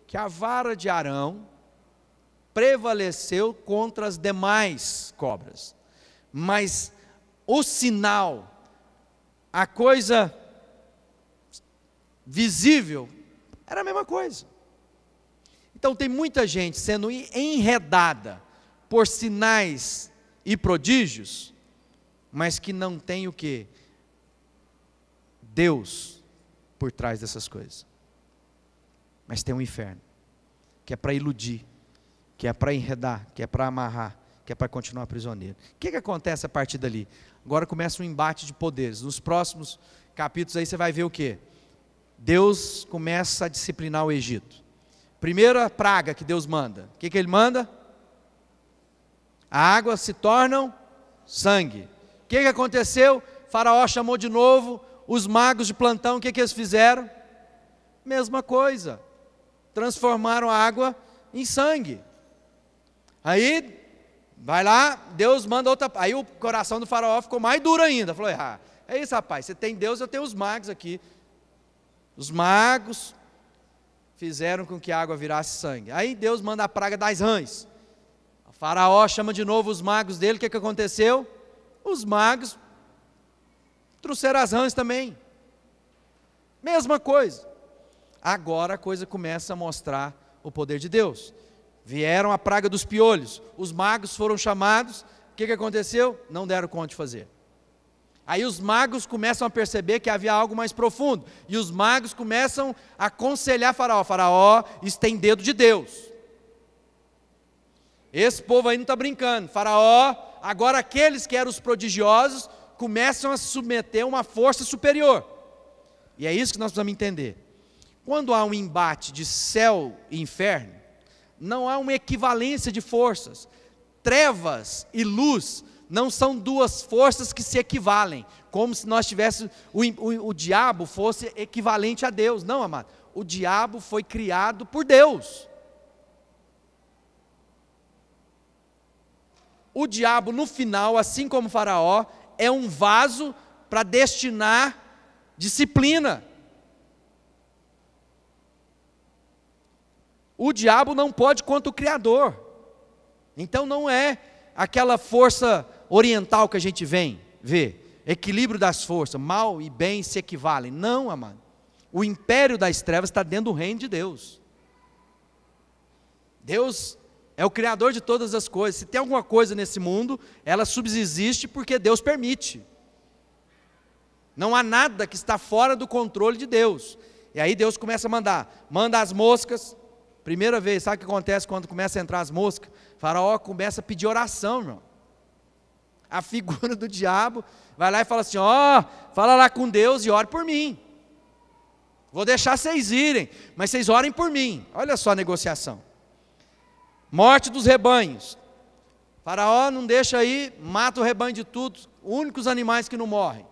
que a vara de Arão prevaleceu contra as demais cobras, mas o sinal, a coisa visível, era a mesma coisa. Então tem muita gente sendo enredada por sinais e prodígios, mas que não tem o quê? Deus por trás dessas coisas. Mas tem um inferno, que é para iludir, que é para enredar, que é para amarrar, que é para continuar prisioneiro. O que acontece a partir dali? Agora começa um embate de poderes. Nos próximos capítulos aí você vai ver o quê? Deus começa a disciplinar o Egito. Primeira praga que Deus manda. O que ele manda? A água se torna sangue. O que aconteceu? Faraó chamou de novo os magos de plantão. O que eles fizeram? Mesma coisa. Transformaram a água em sangue. Aí, vai lá, Deus manda outra. Aí o coração do faraó ficou mais duro ainda. Falou, é isso, rapaz, você tem Deus, eu tenho os magos aqui. Os magos fizeram com que a água virasse sangue. Aí Deus manda a praga das rãs. O faraó chama de novo os magos dele. O que aconteceu? Os magos trouxeram as rãs também. Mesma coisa. Agora a coisa começa a mostrar o poder de Deus. Vieram a praga dos piolhos. Os magos foram chamados. O que aconteceu? Não deram conta de fazer. Aí os magos começam a perceber que havia algo mais profundo. E os magos começam a aconselhar Faraó. Faraó, isso tem dedo de Deus. Esse povo aí não está brincando. Faraó, agora aqueles que eram os prodigiosos, começam a se submeter a uma força superior. E é isso que nós precisamos entender. Quando há um embate de céu e inferno, não há uma equivalência de forças. Trevas e luz não são duas forças que se equivalem, como se nós tivéssemos, o diabo fosse equivalente a Deus. Não, amado, o diabo foi criado por Deus. O diabo, no final, assim como o Faraó, é um vaso para destinar disciplina. O diabo não pode contra o Criador. Então não é aquela força oriental que a gente vê, equilíbrio das forças, mal e bem se equivalem. Não, amado. O império das trevas está dentro do reino de Deus. Deus é o Criador de todas as coisas. Se tem alguma coisa nesse mundo, ela subsiste porque Deus permite. Não há nada que está fora do controle de Deus. E aí Deus começa a manda as moscas. Primeira vez, sabe o que acontece quando começa a entrar as moscas? O faraó começa a pedir oração, irmão. A figura do diabo vai lá e fala assim, fala lá com Deus e ore por mim. Vou deixar vocês irem, mas vocês orem por mim. Olha só a negociação. Morte dos rebanhos. O faraó não deixa aí, mata o rebanho de tudo, únicos animais que não morrem,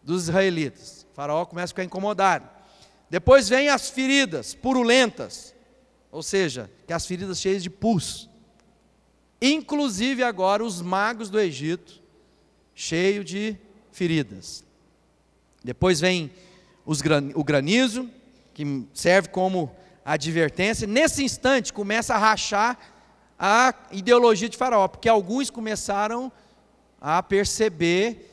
dos israelitas. O faraó começa a ficar incomodado. Depois vem as feridas purulentas, ou seja, que as feridas cheias de pus. Inclusive agora os magos do Egito, cheio de feridas. Depois vem o granizo, que serve como advertência. Nesse instante começa a rachar a ideologia de Faraó, porque alguns começaram a perceber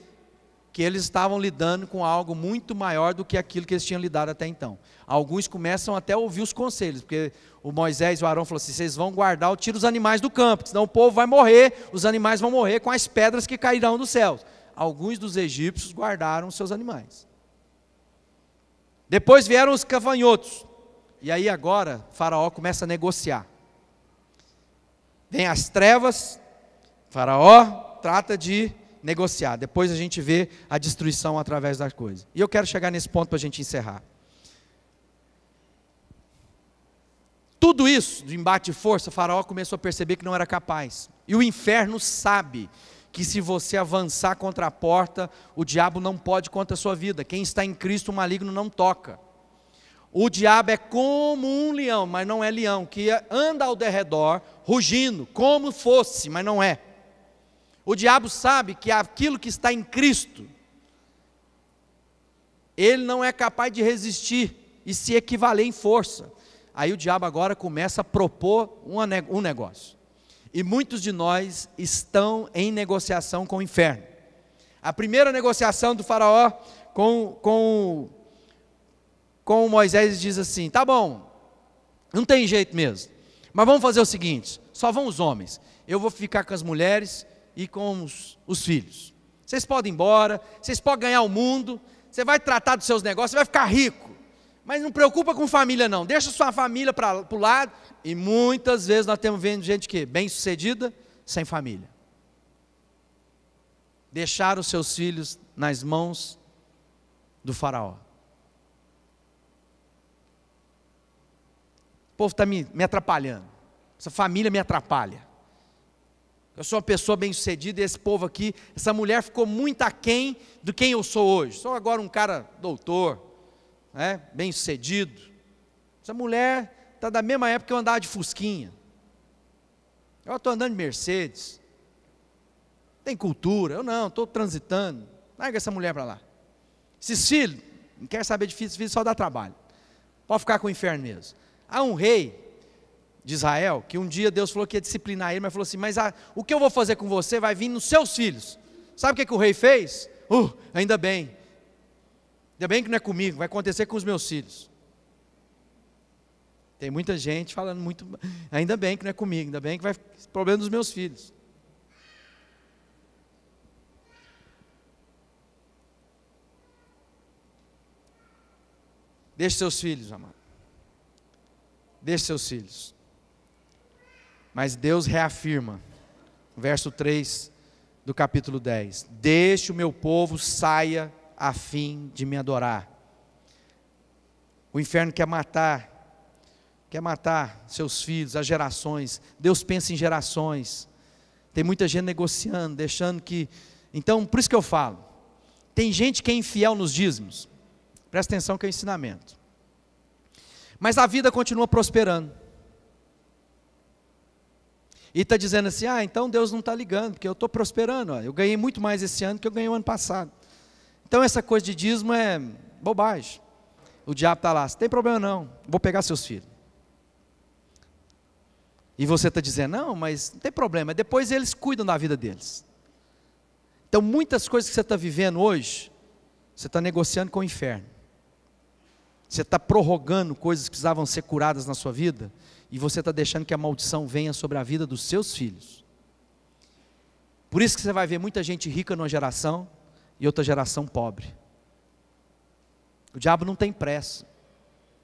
que eles estavam lidando com algo muito maior do que aquilo que eles tinham lidado até então. Alguns começam até a ouvir os conselhos, porque o Moisés e o Arão falaram assim, vocês vão guardar, tira os animais do campo, senão o povo vai morrer, os animais vão morrer com as pedras que cairão dos céus. Alguns dos egípcios guardaram seus animais. Depois vieram os gafanhotos, e aí agora Faraó começa a negociar. Vem as trevas, Faraó trata de negociar. Depois a gente vê a destruição através das coisas. E eu quero chegar nesse ponto para a gente encerrar. Tudo isso, de embate de força, Faraó começou a perceber que não era capaz. E o inferno sabe que se você avançar contra a porta, o diabo não pode contra a sua vida. Quem está em Cristo, o maligno não toca. O diabo é como um leão, mas não é leão, que anda ao derredor, rugindo, como fosse, mas não é. O diabo sabe que aquilo que está em Cristo, ele não é capaz de resistir e se equivaler em força. Aí o diabo agora começa a propor um negócio. E muitos de nós estão em negociação com o inferno. A primeira negociação do faraó com Moisés diz assim: tá bom, não tem jeito mesmo, mas vamos fazer o seguinte, só vão os homens, eu vou ficar com as mulheres e com os filhos. Vocês podem ir embora, vocês podem ganhar o mundo, você vai tratar dos seus negócios, você vai ficar rico, mas não preocupa com família não, deixa sua família para o lado. E muitas vezes nós temos vendo gente que bem sucedida, sem família. Deixaram os seus filhos nas mãos do faraó. O povo está me atrapalhando, essa família me atrapalha. Eu sou uma pessoa bem sucedida e esse povo aqui, essa mulher ficou muito aquém do quem eu sou hoje. Sou agora um cara doutor, né, bem sucedido. Essa mulher está da mesma época que eu andava de fusquinha. Eu estou andando de Mercedes. Tem cultura, eu não, estou transitando. Larga essa mulher para lá. Esses filhos, não quer saber de filhos, filhos só dá trabalho. Pode ficar com o inferno mesmo. Há um rei de Israel, que um dia Deus falou que ia disciplinar ele, mas falou assim: mas o que eu vou fazer com você vai vir nos seus filhos. Sabe o que o rei fez? Ainda bem que não é comigo, vai acontecer com os meus filhos. Tem muita gente falando muito, ainda bem que não é comigo, ainda bem que vai ser problema dos meus filhos. Deixe seus filhos, amado. Deixe seus filhos. Mas Deus reafirma, verso 3 do capítulo 10: deixe o meu povo saia a fim de me adorar. O inferno quer matar seus filhos, as gerações. Deus pensa em gerações. Tem muita gente negociando, deixando que... Então, por isso que eu falo, tem gente que é infiel nos dízimos. Presta atenção que é o ensinamento. Mas a vida continua prosperando. E está dizendo assim: então Deus não está ligando, porque eu estou prosperando, eu ganhei muito mais esse ano que eu ganhei o ano passado. Então essa coisa de dízimo é bobagem. O diabo está lá: não tem problema não, vou pegar seus filhos. E você está dizendo: não, mas não tem problema, depois eles cuidam da vida deles. Então muitas coisas que você está vivendo hoje, você está negociando com o inferno. Você está prorrogando coisas que precisavam ser curadas na sua vida, e você está deixando que a maldição venha sobre a vida dos seus filhos. Por isso que você vai ver muita gente rica numa geração, e outra geração pobre. O diabo não tem pressa.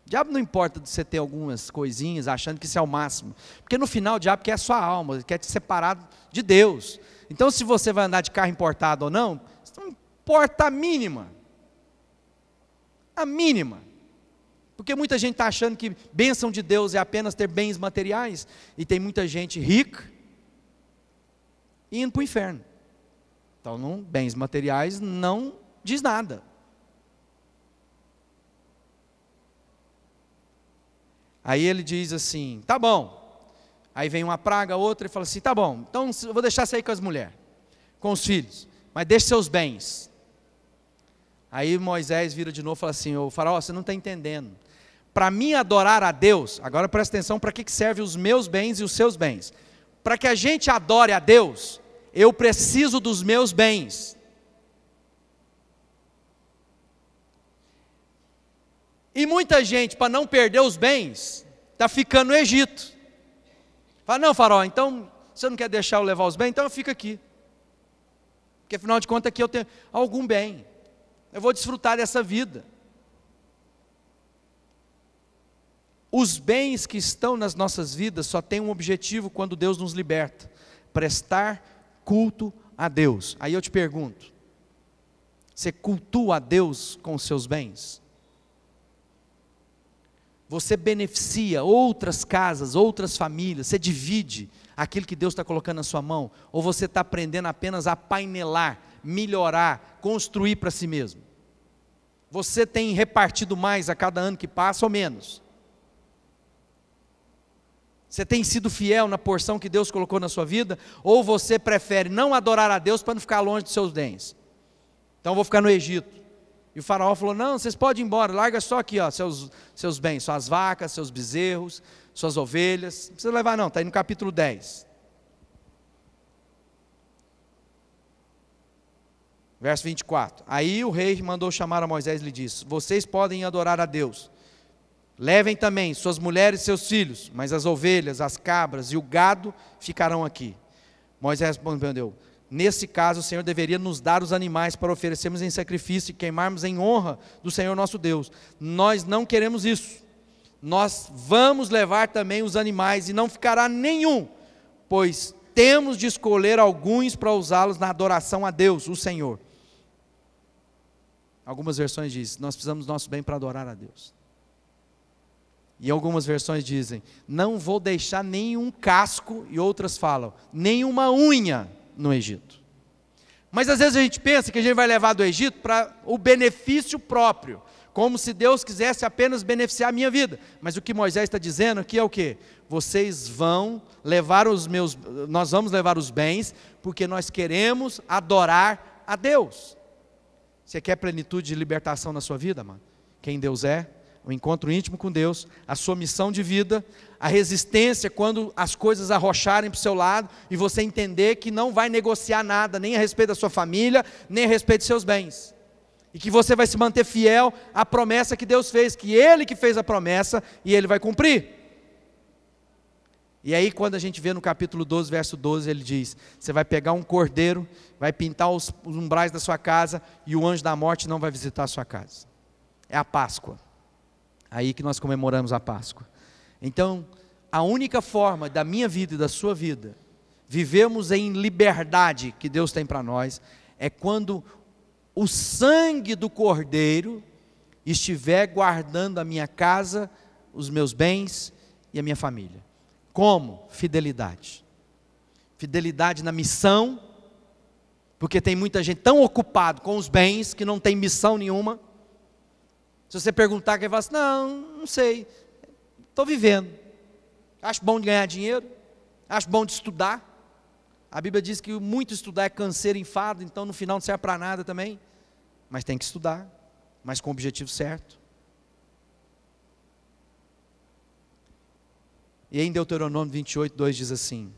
O diabo não importa de você ter algumas coisinhas, achando que isso é o máximo. Porque no final o diabo quer a sua alma, ele quer te separar de Deus. Então se você vai andar de carro importado ou não, isso não importa a mínima. A mínima. Porque muita gente está achando que bênção de Deus é apenas ter bens materiais, e tem muita gente rica indo para o inferno. Então bens materiais não diz nada. Aí ele diz assim: tá bom. Aí vem uma praga, outra, e fala assim: tá bom, então eu vou deixar você ir com as mulheres, com os filhos, mas deixe seus bens. Aí Moisés vira de novo e fala assim: ô faraó, você não está entendendo. Para mim adorar a Deus, agora presta atenção para que servem os meus bens e os seus bens. Para que a gente adore a Deus, eu preciso dos meus bens. E muita gente, para não perder os bens, está ficando no Egito. Fala: não, faraó, então você não quer deixar eu levar os bens? Então eu fico aqui. Porque afinal de contas aqui eu tenho algum bem. Eu vou desfrutar dessa vida. Os bens que estão nas nossas vidas só têm um objetivo quando Deus nos liberta: prestar culto a Deus. Aí eu te pergunto: você cultua a Deus com os seus bens? Você beneficia outras casas, outras famílias, você divide aquilo que Deus está colocando na sua mão? Ou você está aprendendo apenas a painelar, melhorar, construir para si mesmo? Você tem repartido mais a cada ano que passa ou menos? Você tem sido fiel na porção que Deus colocou na sua vida? Ou você prefere não adorar a Deus para não ficar longe dos seus bens? Então eu vou ficar no Egito. E o faraó falou, não, vocês podem ir embora, larga só aqui, ó, seus bens, suas vacas, seus bezerros, suas ovelhas, não precisa levar não, está aí no capítulo 10. Verso 24, aí o rei mandou chamar a Moisés e lhe disse, vocês podem adorar a Deus, levem também suas mulheres e seus filhos, mas as ovelhas, as cabras e o gado ficarão aqui. Moisés respondeu, nesse caso o Senhor deveria nos dar os animais para oferecermos em sacrifício e queimarmos em honra do Senhor nosso Deus. Nós não queremos isso, nós vamos levar também os animais e não ficará nenhum, pois temos de escolher alguns para usá-los na adoração a Deus, o Senhor. Algumas versões dizem, nós precisamos do nosso bem para adorar a Deus. E algumas versões dizem, não vou deixar nenhum casco, e outras falam, nenhuma unha no Egito. Mas às vezes a gente pensa que a gente vai levar do Egito para o benefício próprio, como se Deus quisesse apenas beneficiar a minha vida. Mas o que Moisés está dizendo aqui é o quê? Vocês vão levar nós vamos levar os bens, porque nós queremos adorar a Deus. Você quer plenitude de libertação na sua vida, mano? Quem Deus é, o encontro íntimo com Deus, a sua missão de vida, a resistência quando as coisas arrocharem para o seu lado, e você entender que não vai negociar nada, nem a respeito da sua família, nem a respeito dos seus bens. E que você vai se manter fiel à promessa que Deus fez, que Ele que fez a promessa, e Ele vai cumprir. E aí quando a gente vê no capítulo 12, verso 12, ele diz, você vai pegar um cordeiro, vai pintar os umbrais da sua casa, e o anjo da morte não vai visitar a sua casa. É a Páscoa. Aí que nós comemoramos a Páscoa. Então, a única forma da minha vida e da sua vida, vivemos em liberdade que Deus tem para nós, é quando o sangue do cordeiro estiver guardando a minha casa, os meus bens e a minha família. Como? Fidelidade. Fidelidade na missão, porque tem muita gente tão ocupada com os bens, que não tem missão nenhuma. Se você perguntar, quem fala assim, não sei, estou vivendo. Acho bom de ganhar dinheiro, acho bom de estudar. A Bíblia diz que muito estudar é canseiro e enfado, então no final não serve para nada também. Mas tem que estudar, mas com o objetivo certo. E em Deuteronômio 28, 2 diz assim,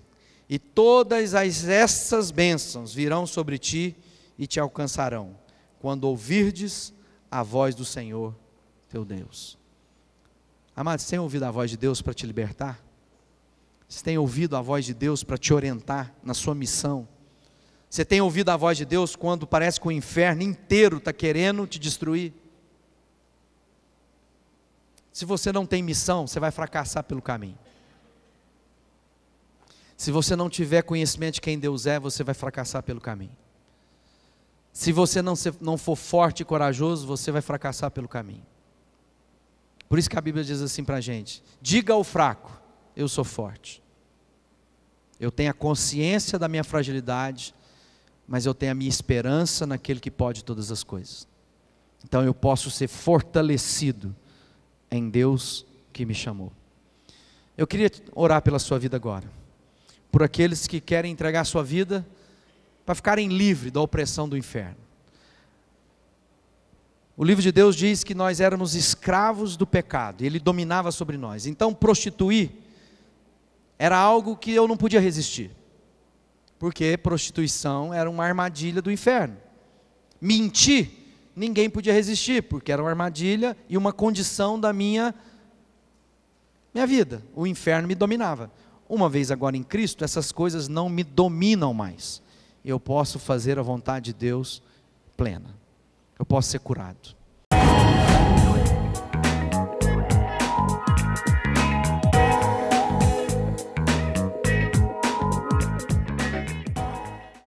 e todas essas bênçãos virão sobre ti e te alcançarão, quando ouvirdes a voz do Senhor teu Deus. Amados, você tem ouvido a voz de Deus para te libertar? Você tem ouvido a voz de Deus para te orientar na sua missão? Você tem ouvido a voz de Deus quando parece que o inferno inteiro está querendo te destruir? Se você não tem missão, você vai fracassar pelo caminho. Se você não tiver conhecimento de quem Deus é, você vai fracassar pelo caminho. Se você não for forte e corajoso, você vai fracassar pelo caminho. Por isso que a Bíblia diz assim para a gente, diga ao fraco, eu sou forte. Eu tenho a consciência da minha fragilidade, mas eu tenho a minha esperança naquele que pode todas as coisas. Então eu posso ser fortalecido em Deus que me chamou. Eu queria orar pela sua vida agora. Por aqueles que querem entregar a sua vida para ficarem livres da opressão do inferno. O livro de Deus diz que nós éramos escravos do pecado, e ele dominava sobre nós. Então prostituir era algo que eu não podia resistir, porque prostituição era uma armadilha do inferno. Mentir, ninguém podia resistir, porque era uma armadilha e uma condição da minha vida. O inferno me dominava. Uma vez agora em Cristo, essas coisas não me dominam mais. Eu posso fazer a vontade de Deus plena. Eu posso ser curado.